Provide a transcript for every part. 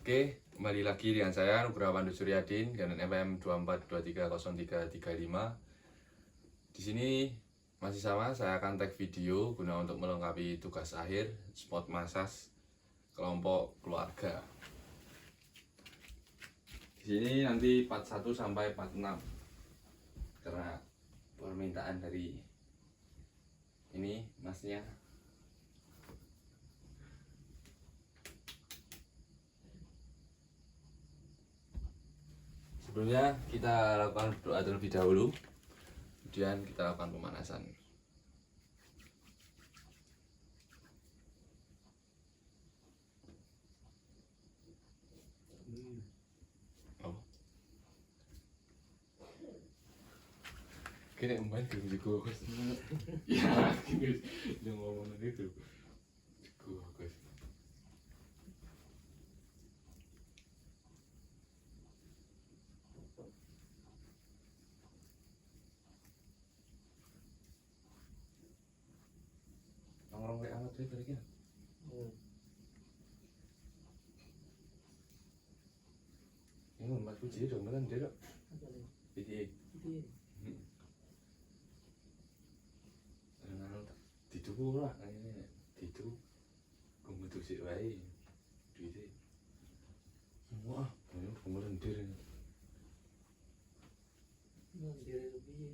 Oke, kembali lagi dengan saya Nugraha Pandu Suryadin dengan FM 24230335. Di sini masih sama, saya akan tag video guna untuk melengkapi tugas akhir spot masas kelompok keluarga. Di sini nanti part 1 sampai part 6 karena permintaan dari ini masnya. Sebelumnya kita lakukan doa terlebih dahulu, kemudian kita lakukan pemanasan. Oh. Kayaknya main belum juga Gus. Ya, Gus. Yang ngomong itu. Gus. Nongkrong kayak amat sih tadi kan. Ini mas puji dong, kan dia dok. Jadi. Ditu lah, ini ditu. Kemudian sih wae. Duitnya. Wah, banyak pengelendir ini. Lendir itu piye?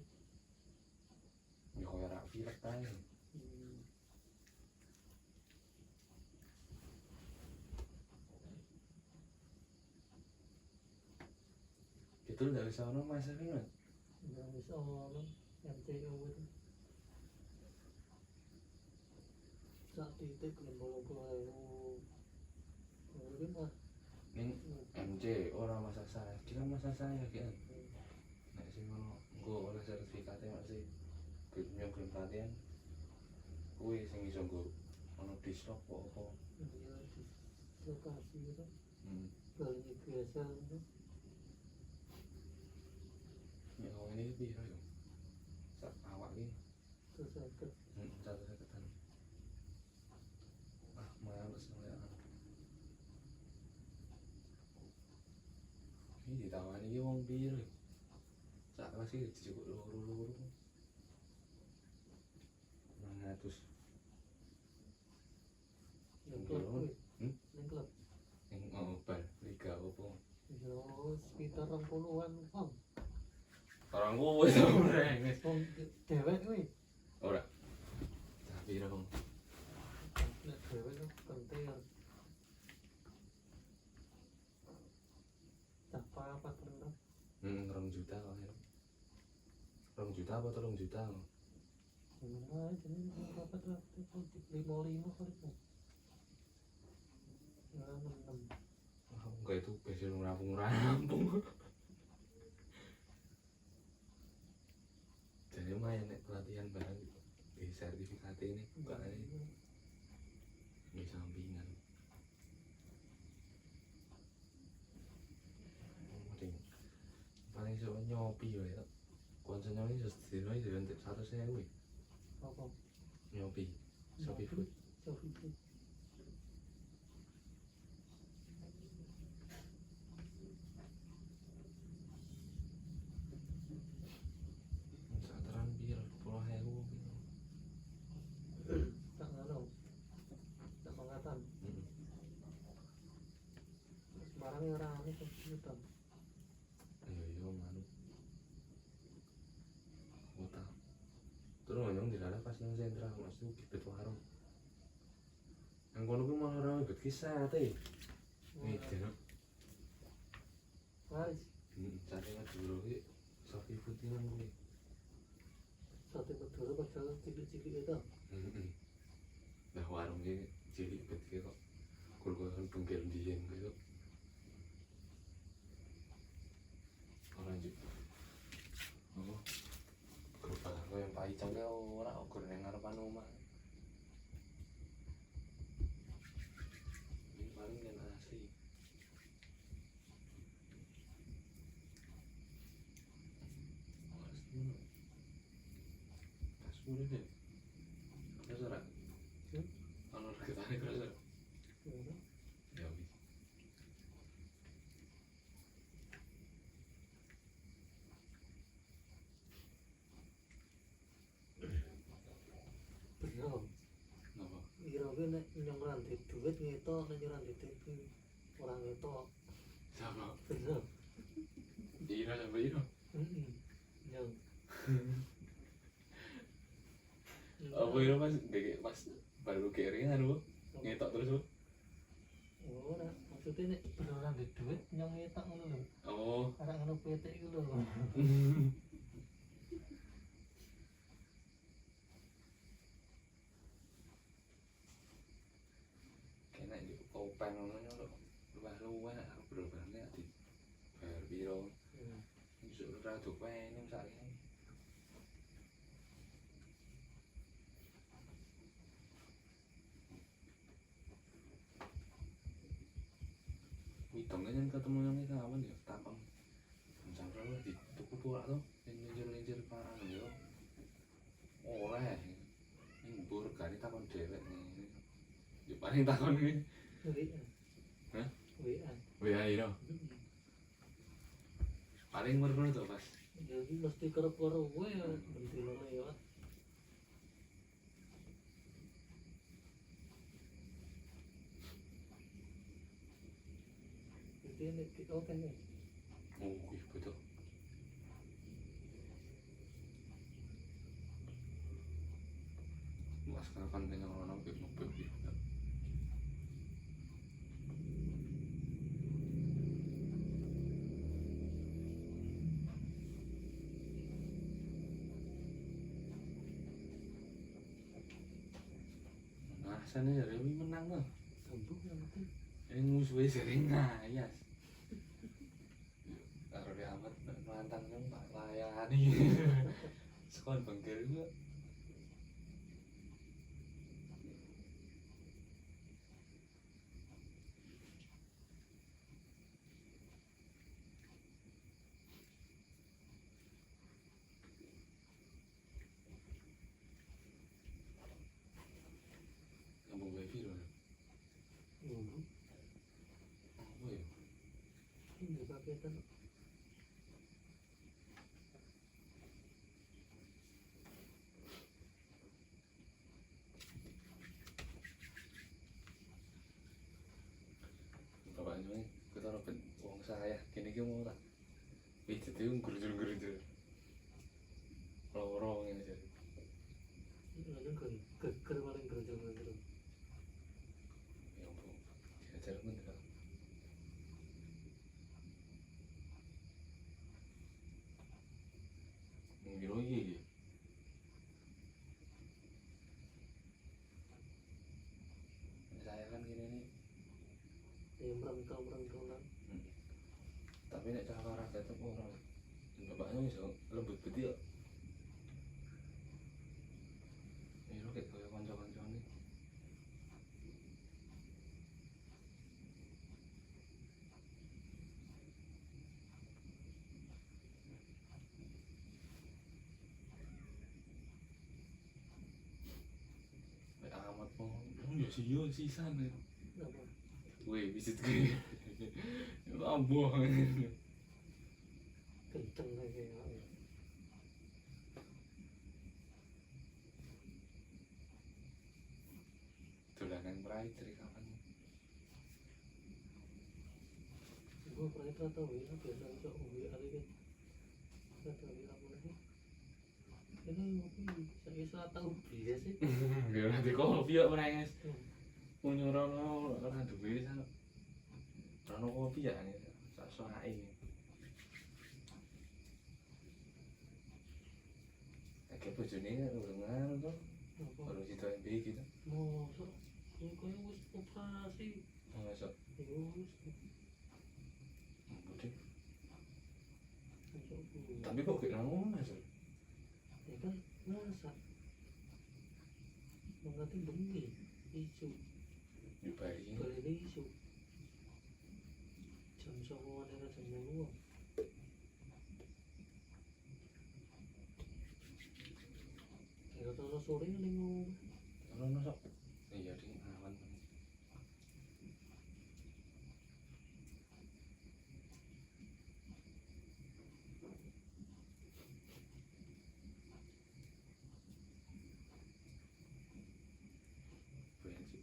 Ya kaya rak pilek ae. Itu ndak bisa ono mas kan. Nggak bisa ono MTO itu. Saat titik 50.000. Kemudian mah Ning MC ora masa saya, kira masa saya kan. Nek sing ono engko oleh sertifikate masih gelem pelatihan. Kuwi sing iso nggo ono dislok apa. dia di lokasi itu paling biasa itu. Ya ini piro yo? Sak awak iki. Terus sakit. Satu seketan. Ah, males ya. Ini ditawani iki wong piro? Sak kelas iki dijukuk loro-loro. 900. Klub kuwi. Ning klub. Ning bal liga opo? Ya sekitar 20-an pound. Orang kuwi to brengis. Wong dewek kuwi. Ora. Tapi dong. Nek dewek itu penting. Apa tenan? 2 juta kok. 2 juta apa 3 juta? Gimana aja nih berapa tuh? 55 kali tuh. Ya 6. Enggak itu besok rampung. Jadi lumayan nek pelatihan barang di sertifikat ini bukan ini sampingan. Paling iso nyopi wae tok. Konco nyopi sedina iki entek 100.000. Apa? Nyopi. Shopee Food. Shopee Food. Sateran piro? 10.000 piro? Tak ngono. Tak mangatan. Barang ora ane komputer. Iya manut. Kota. Terus nyong dilarang pas nang sentra Mas tuh kibet warung. Yang kono ku malah ora ikut kisah teh. Ngide no. Waris. Sate Madura ki Shopee Food ki nang kuwi. Sate Madura padahal cilik-cilik itu. Nah warung ki cilik bet ki kok. Kul-kulan bengkel ndiyen kuwi kok. Lanjut. Oh. Gerobak koyo paicong ki ora ukur ning ngarepan omah. Ini paling kan asli. Kasur deh. Kasur ora? Ono regane kasur. Ya wis. kira kuwi nek nyong rantai duit ngetok nek nyong rantai duit kuwi ora ngetok. Sama. Bener. Ira sampai Ira. Nyong. Apa Ira pas baru keringan lu ngetok terus lu. Ora, maksudnya nek beneran di duit nyong ngetok ngono lho. Oh. Ora ngono petek iku lho. Kena yo kopen ngono lho. Luwih-luwih aku berobane di bayar piro. Iso ora dopen sakjane. Widongnya kan ketemu yang itu kapan ya? Tapang jam berapa di tuku pulak tuh lenjer-lenjer pan ya oleh ini burgani takon dewek nih ya paling takon ini hah? WA itu paling merdu tuh pas Ya iki mesti karo-karo kowe ya bentino lewat. Iki nek oke nih. oh wih betul mas kapan dengan orang kayak mobil gitu nah sana ya Rewi menang loh Sambung yang penting. ini musuhnya sering ngayas karo dia amat mantan kan pak layani sekolah bangkir juga ngomong wifi loh apa ya Ini paketan. bapaknya kita robin uang saya kini mau tak itu tuh gerujur lorong ini jadi Ini geger paling geger. ya ampun diajar pun tidak ngiro iya saya kan gini nih Yang merangkau lah. tapi nek cara olahraga itu orang bapaknya bisa lembut betul ya ngiro kayak kaya kanca-kancane nek amat mau ya sisan ya Apa? weh visit gue lambuh Kenceng kayak dolanan pride dari kapan gue pernah tahu ya biasa bisa WA lagi kan tahu WA apa lagi ini ngopi saya salah tahu biasa sih biar nanti kopi ya menangis punya orang duit sana orang kopi ya nih tak soai kayak bojone ulengan tuh baru kita MB gitu masa kau wis operasi masuk wis Budi tapi kok kayak ngomong masuk ya kan masa mengerti bengi isu dibayi balik isu jam 9.00 era jam 10.00 ya kalau sore ning orang masuk iya di awan bensin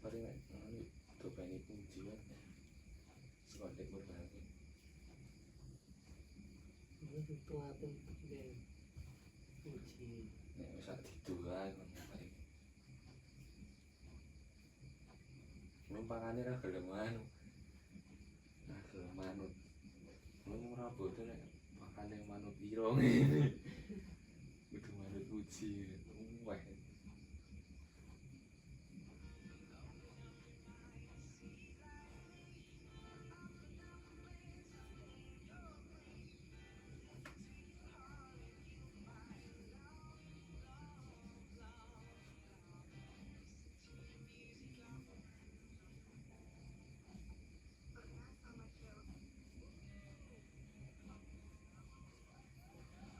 paling ngono dobane puji wae sekondek berbagi Ini itu apa deh uji nek wis sak diduan ngono kae numpangane ra gelem anu ra gelem manut ngono ora boten nek makane manut ira ngene kudu manut puji wah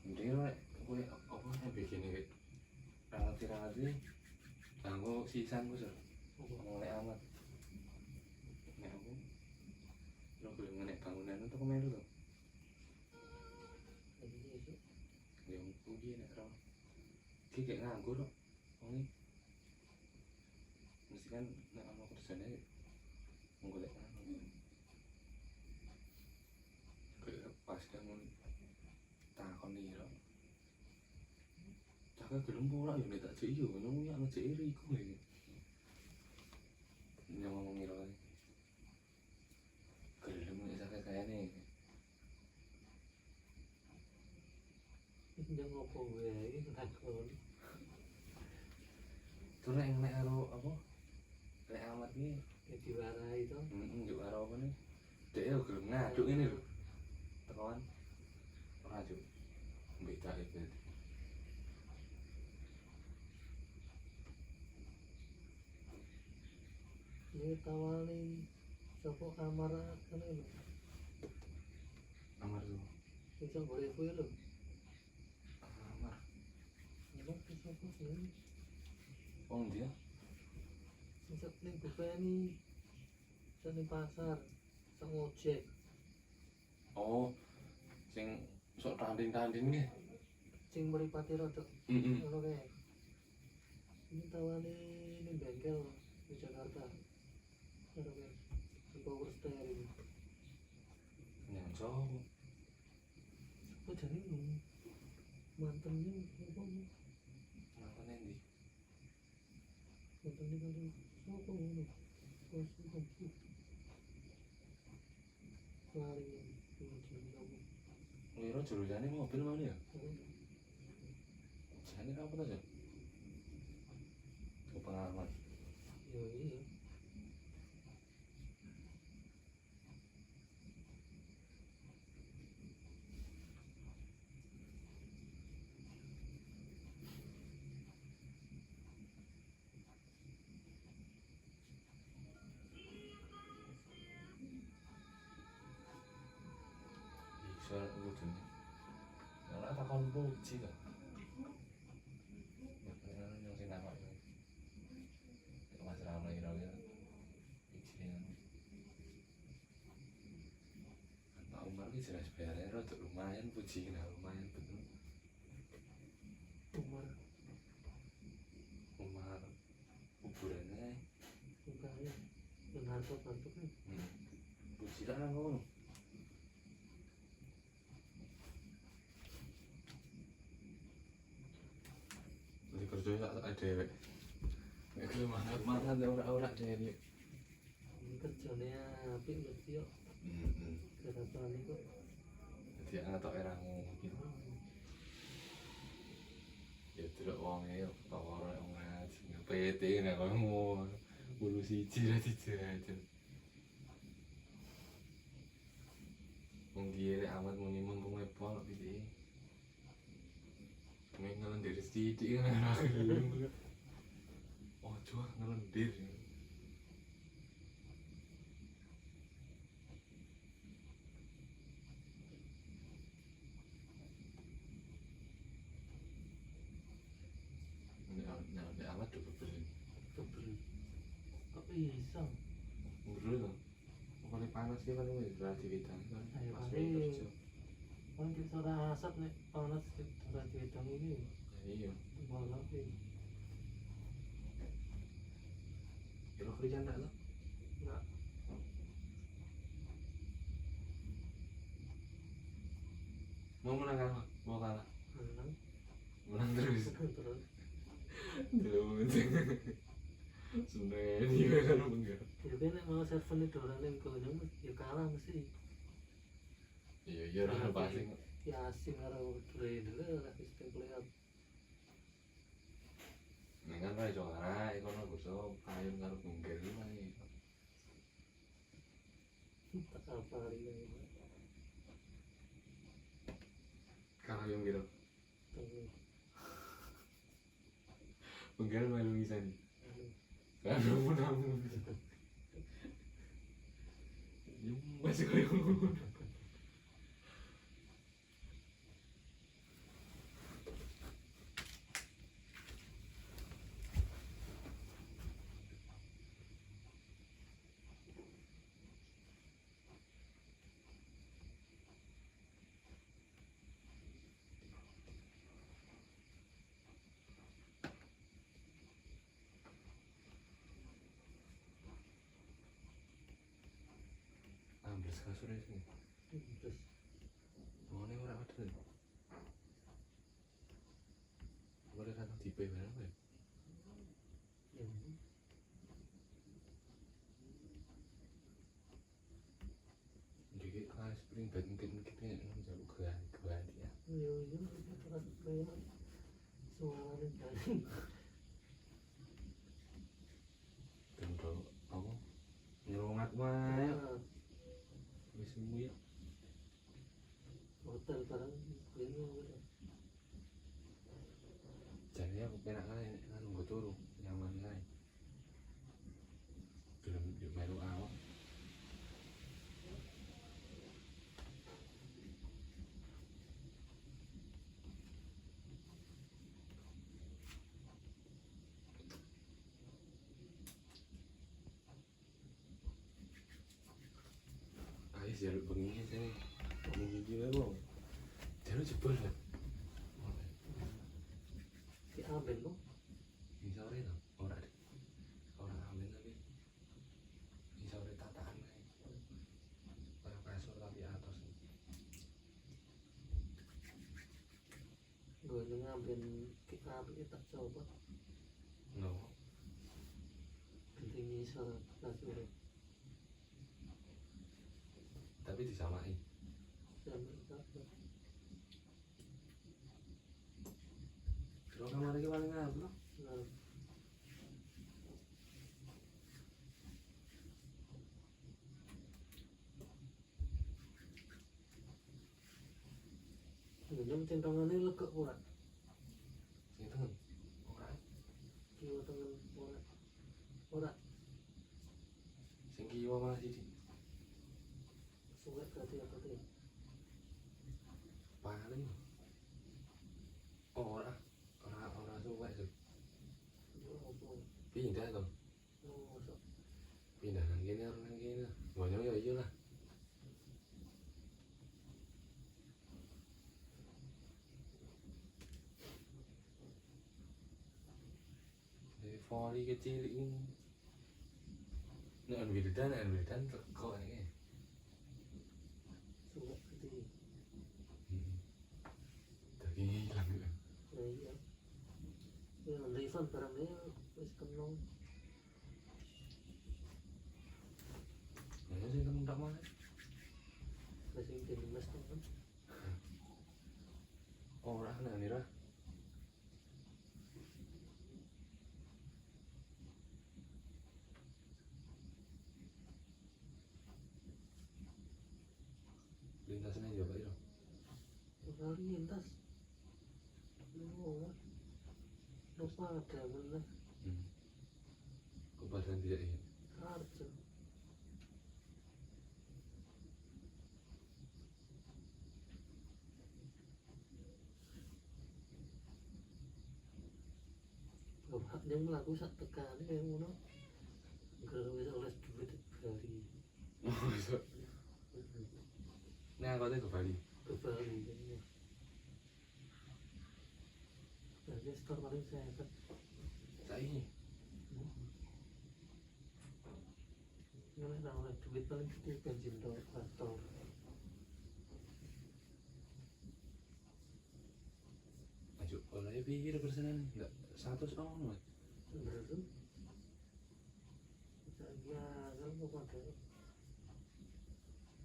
mending nek kowe apa nek bikin iki rangat-rangat kanggo sisan ku sir ngolek amat nek aku lo gelem ngenek bangunan untuk melu to lagi itu ya puji nek ora iki gek nganggur kok wong iki mesti kan nek ana kerjane golek anu pas kamu takon ira cakak gelem ora yo nek tak jek yo ngono ya ngejek iri iku iki ngomong ira gelem nek cakak kayane ini jangan ngopo gue ini takon terus nek karo apa lek amat iki kayak diwarai itu njuk karo apa nih dek yo gelem ngaduk ngene lho tekan ora juk beda iki ini tawali sopo kamar kan ini amar tuh bisa boleh gue lo amar emang bisa sopo sih wong dia bisa nih gue ini bisa nih pasar bisa ngojek oh sing sok tanding-tanding nggih cing meripati rodok heeh ngono kae ini tawali ini bengkel di Jakarta ngono kae di Power Steering nyang sopo kok jadi lu mantannya apa nonton endi mantannya kalau apa ngono pas kamu lari ngojek kamu Liro jurusane mobil mana ya jane apa to jan pengalaman ya iya iso kudune ora takon puji to ya yang sing nama itu Mas Rama ira-ira izin Pak Umar ki jelas bayarnya rada lumayan puji nah lumayan betul Umar kuburannya bukannya yang ngantuk kan puji lah nang ngono Ini kerja tak dewek. Nek semangat ora dhewe. ini kerjanya apik mesti yo gerakan itu Dadi ngatok era mungkin. Ya delok wong e ora ngaji PT nek kono bulu siji ra dijajan. Wong dia amat muni mumpung epol iki. Ngelendir sithik kan ora gelem. Ojo ngelendir. Nek amat do bebel. kebel kok bisa Buru to. Pokoknya panas ki kan wis beraktivitas kan. Ayo, Pas paling. kerja. kan kita ora asap nek panas kita dihitung ini Ya iya. malah ini Kira Afrika enggak lo? Enggak. Mau menang kalah? Mau kalah? Menang. Menang terus. Terus. Belum penting. Sebenarnya dia kan enggak. Ya kan nek mau server itu orang yang konyol ya kalah mesti. Iya iya orang pasti. Ya asing karo trader lah sistem playoff. Nek kan ra iso arah iku ono bosok kayun karo bungkel wae. Tak apa ini. Kalau yang gitu. Tunggu. Bungkel melu bisa nih. Kalau menang. Masih kayak ambles kasur itu. Terus Mau nih orang ada. Boleh datang tipe berapa ya? yang Jadi spring bed mungkin kita jauh ke ya. yo terus playoff. Suara dari Tunggu apa? Nyelongat wae. Wis sembuh ya. hotel barang ini gitu. Jadi aku penak ae nek nunggu turu nyaman ae. Belum melu awak. Ayo jaluk bengi sini. Ngomong gigi wae, Bang. Jaluk jebol lah. Si Aben lo Ini sore to, ora deh. Ora amin tapi. Ini sore tataan ae. Kayak kasur tapi atas. gue ngambil kita tak coba No. pentingnya soal kasur Tapi disamain. sampai kasur Kalau kamar lagi paling apa? nah minum centongannya lekuk ora Sing tengen. Ora. kiwa tengen ora Sing kiwa malah siji. suwek berarti apa tuh Paling. Ora. Ora suwek tuh. Pindah to. oh sok Pindah nang kene karo nang kene. Bonyong ya iya lah. Volley kecil ini. Nek wiridan teko iki. suwek berarti Dadi hilang ya. nah iya ya refund barangnya wis kenong Nah, sing temen tak mana? masih jadi mas teman Ora nek nira. Lintasnya juga ya. kali lintas oh lupa ada mana Kepasan tidak ini. harus yang melaku sak tekan yang ngono gara wis oleh duit dari Oh, iso. Nek angkote ke Bali. ke Bali jadi store paling saya Saiki Yang namanya duit paling gede bensin do atau Ayo, oleh pikir persenan enggak 100 on. bener tuh. Saya kalau mau pakai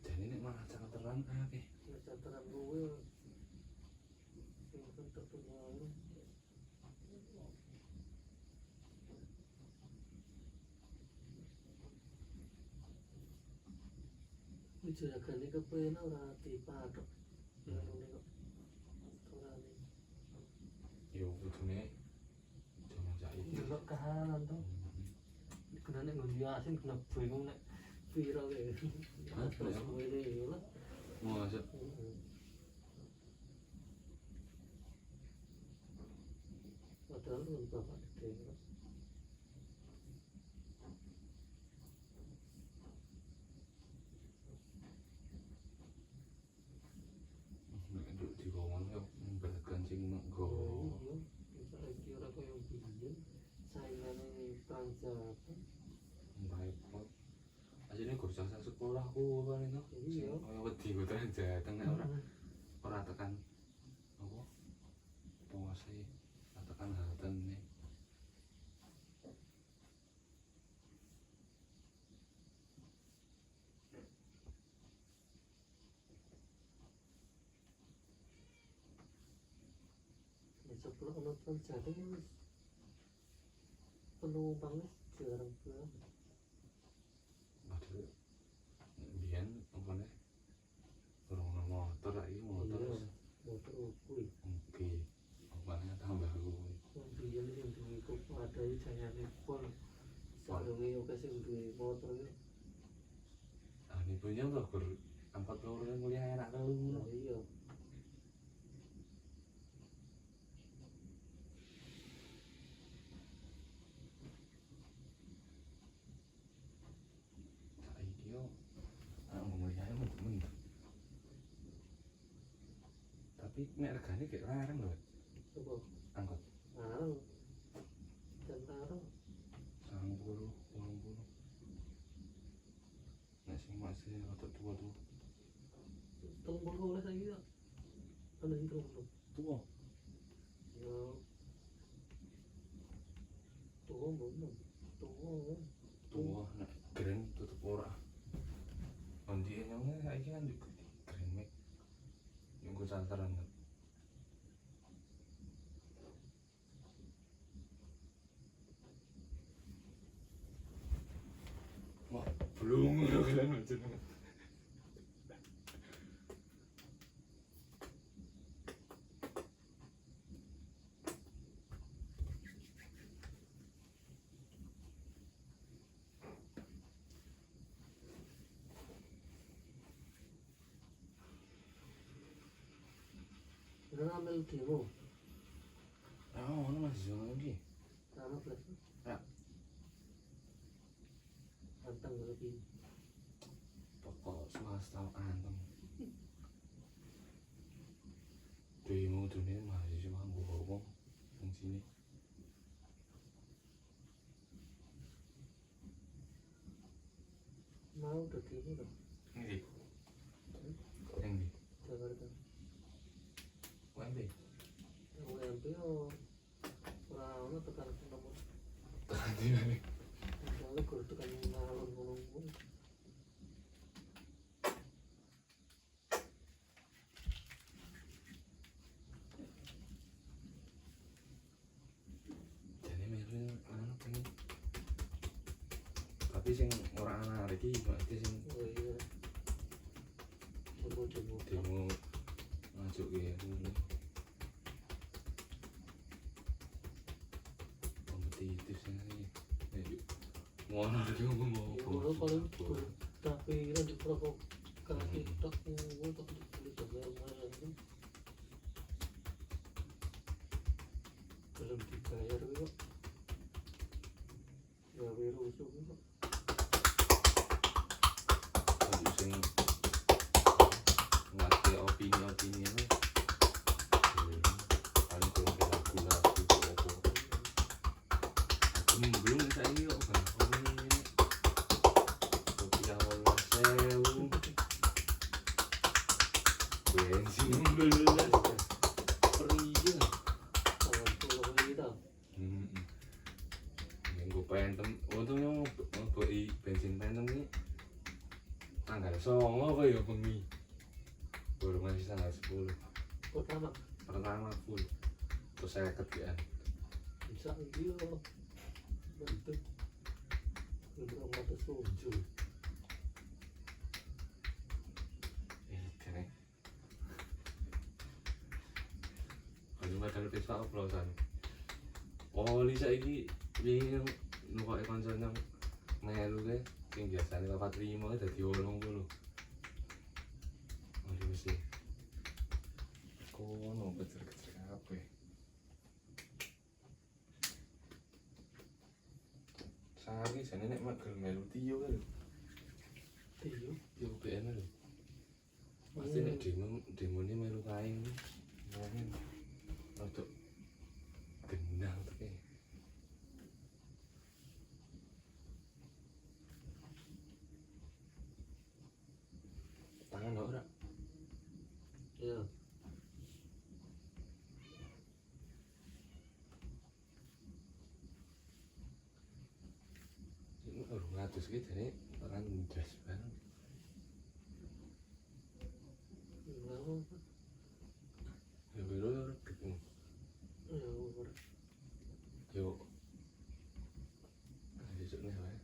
Dan ini malah sangat terang akeh. catatan gue yang untuk punya Wijayagani kepena ora dipatok. Ngono kok. Ora nih. Yo kudune jaman saiki. Delok kahanan to. Kena nek ngondi asin kena bingung nek piro kae. Terus ngene lho. Masa Padahal lu bapak gede. nek nduk diwong yo balagan sing nggo. Iya, saiki ora koyo biyen. Saingane perang Japan. Repot. Asline guru jasa sekolahku paling to. Iya. Kaya wedi ku tenan jateng nek ora tekan apa? Pose ora tekan halten nih. Sebelum nonton Jateng wis penumpang wis jarang banget. Padahal biyen opone urung ono motor saiki motor Iya, wis motor kuwi. oke. Opane tambah kuwi. Wong biyen sing duwe kuwadai jayane pol. Sarunge oke sing duwe motor iki. Ah ini punya tuh gur angkot loro yang mulia enak telu ngono. Oh iya. Saiki yo mulia men. Tapi nek regane gek larang lho Coba angkot. larang. Dan larang. 90, 80. Nek sing masih rada tua tuh. 30 oleh saiki ya. Ana sing 30. Tua. Ya. Tuh belum. Tuh. Tua nek keren tutup ora. Ondi nyongnya saiki kan juga keren mek. Yang gue santaran kan. Wah, belum kalian macam. Udah ambil demo. Oh, ono masih jalan lagi. Sama flash. Ya. Anteng lagi. Pokok swasta anteng. Demo dunia mahasiswa gue ngomong di sini. Mau udah demo dong. Ini, yang di Jakarta. UMB. UMP yo. Ora ono tekan nomor. Tadi mana? Soalnya gue tekan ngalor ngomong. Jadi Merlin anu pengen. Tapi sing ora ana iki berarti sing Oh iya. Demo. demo ngajuk ke dulu. Kompetitif sing ini. Ya yuk. Mau lagi ngomong mau. Kalau paling tapi lanjut provokasi tok gue tak boleh jaga mana. Belum dibayar kok. Ya biru juga. Lanjut sing ngerti opini ini. Paling kurang lagu-lagu apa. Belum saya ini kok kan. Ini izin panen ini tanggal 9 apa ya bengi. Baru masih tanggal 10. Pertama full. Terus saya kerjaan. Bisa dia bantu belum mata sojo Kene. Kalau padahal besok oplosan. Oh, Lisa iki wingi nukoke kancane melu ke sing biasane 45 dadi 80. Aduh sih. Kono kecil-kecil kabeh. Sari jane nek mak gelem melu tiyo kan. tiyo Tiyo BN lho. Pasti nek demone melu kae. Mungkin rodok gendang tapi tangan ora. ya Ini urung ngatus iki jane tangan ndas bareng. lama Ya wiro ora ketemu. ya ora Yo. Ayo nih wae.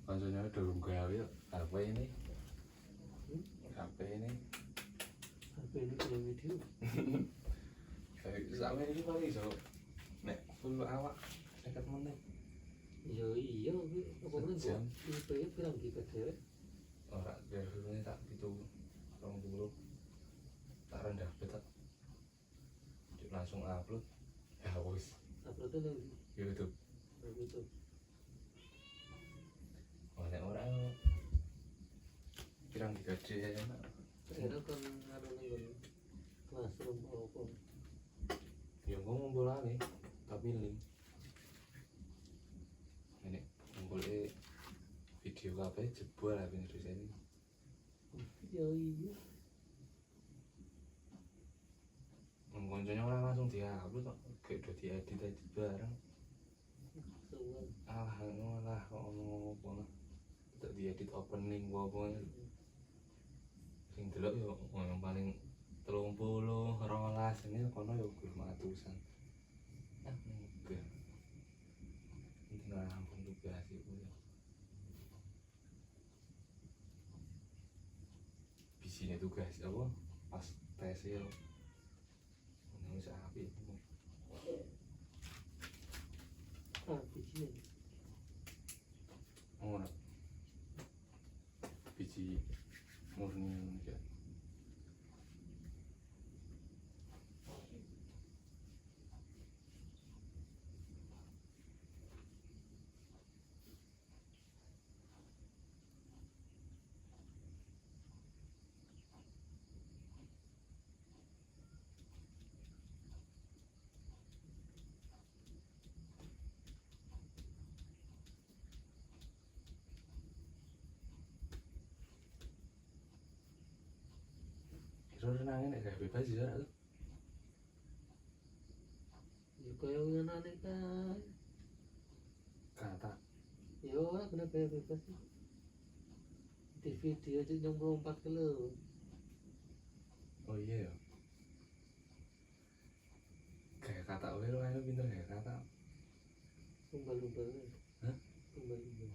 Kancane durung gawe HP ini. HP ini. HP ini punya video Sampe iki paling iso nek full awak 50 menit. ya iya apa mana Sejam. itu ya bilang gitu deh Ora biasane tak 20 tak rendah betat. Langsung upload. Ya wis, uploadnya nang YouTube. gitu Nek ora pirang digede enak. enak kan ada nang classroom apa Ya ngomong bolane tapi link. Ini ngumpulke video kabeh jebol lah ben ini. ya iya Koncone ora langsung diupload kok gek do diedit bareng. sewan Alah kok ono apa. Tak diedit opening apa. Sing delok yo yang paling 30, 12 ini kono yo belum atusan. Enggak. Ini rampung tugas itu ya. Bisine tugas apa? Pas tes yo. Ono wis apik. bijinya Ora. Biji murni ya. Kira renangnya nek gak bebas ya tuh. ya kaya yang aneh kan Kata yo kenapa ya bebas sih di video aja 64 kilo oh iya ya. Kayak kata wae lo ayo pinter kayak kata. umbal-umbal Hah? umbal-umbal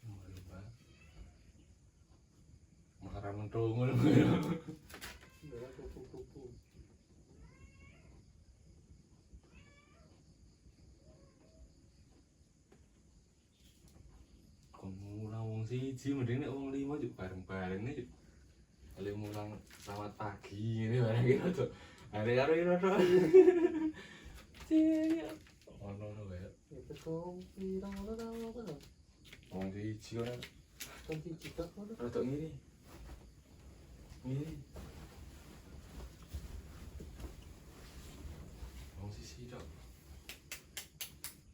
Lupa. Makaran dongol. darah kupu-kupu Mulang wong siji mending nek wong 5 juk bareng-bareng nih juk. Kalau mulang selamat pagi ini bareng kita tuh. Hari karo ini tuh. Cilik. Ono wae. ya tekong pirang orang Wong siji ora kan dicetak kan rodok ngiri. Ngiri. Wong siji tok.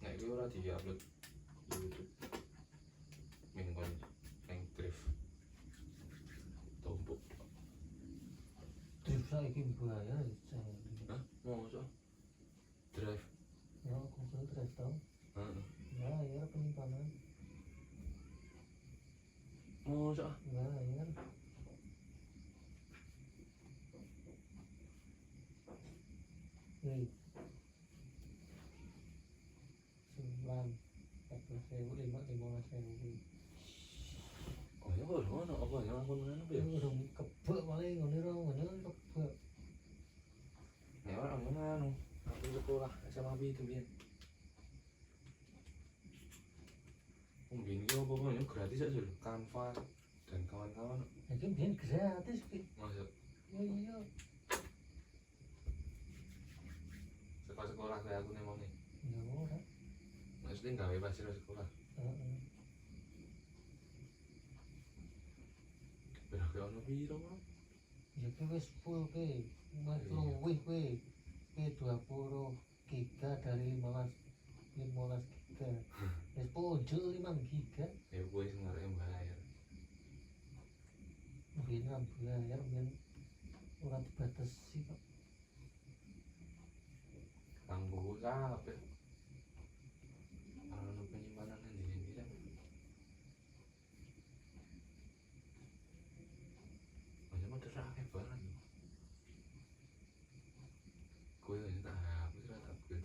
Nek iki ora di-upload di YouTube. Minggon yang drift. Tumpuk. Drift saiki bahaya. Hah? Mosok drive. Ya, Google Drive tau. Heeh. Bayar penyimpanan. Mosok Bayar. Nih. 15.000. oh ya kok ono apa ya aku ngono ya. Urung kebek paling ngene ro ngene kebek. Ya ora ngono. Aku sekolah SMA itu biyen. Mungkin itu pokoknya gratis aja loh, Canva dan kawan-kawan. Iki biyen gratis ki. Masuk Iya. sekolah kayak aku nih mau nih. Ya ora. Maksudnya gawe pas di sekolah. Heeh. Berarti ono piro bro? Ya ki wis full ki. Mas Iya. luwih kuwi. Ki 20 giga dari 15 giga. Wis pojok 5 giga. Ya gue sing ngarep bayar. Mungkin bayar men ora dibatasi kok. Kanggo kabeh. Ono penyimpanan ndi kan. Hanya mau terake barang. Gue ini tak hapus lah tak gue.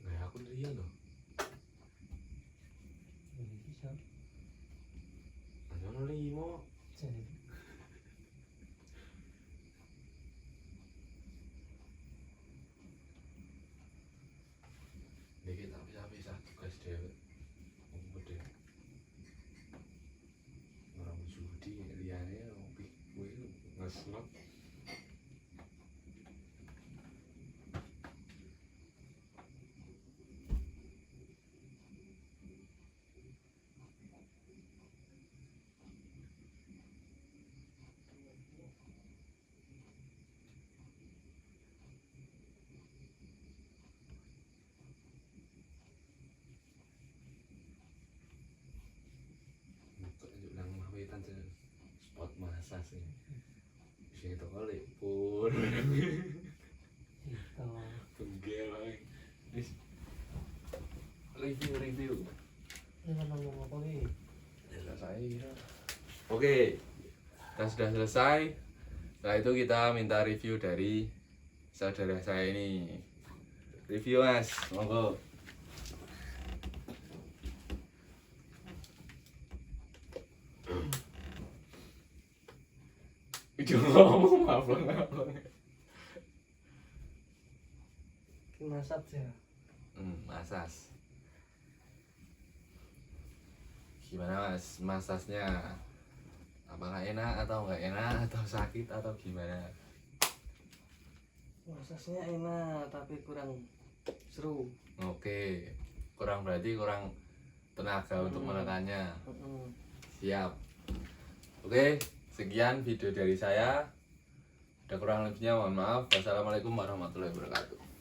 Kayak aku lihat loh. Hanya ono 5. Niki tak bisa-bisa tugas dhewe. Ngumpet dhewe. Orang judi liyane ngopi kuwi ngeslot. Untuk nang mawitan spot masa sih. Sing itu kali pun. Itu. Penggel ae. Wis review. Ini ngomong apa nih? Selesai ya. Oke. Kita sudah selesai. Setelah itu kita minta review dari saudara saya ini. Review Mas, monggo. Itu ngomong apa? Ki masak ya. Masas. Gimana Mas, masasnya? Apakah enak atau enggak enak atau sakit atau gimana? Masaknya enak tapi kurang seru. Oke, berarti kurang tenaga untuk menekannya. Siap. Oke, sekian video dari saya. Ada kurang lebihnya mohon maaf. Wassalamualaikum warahmatullahi wabarakatuh.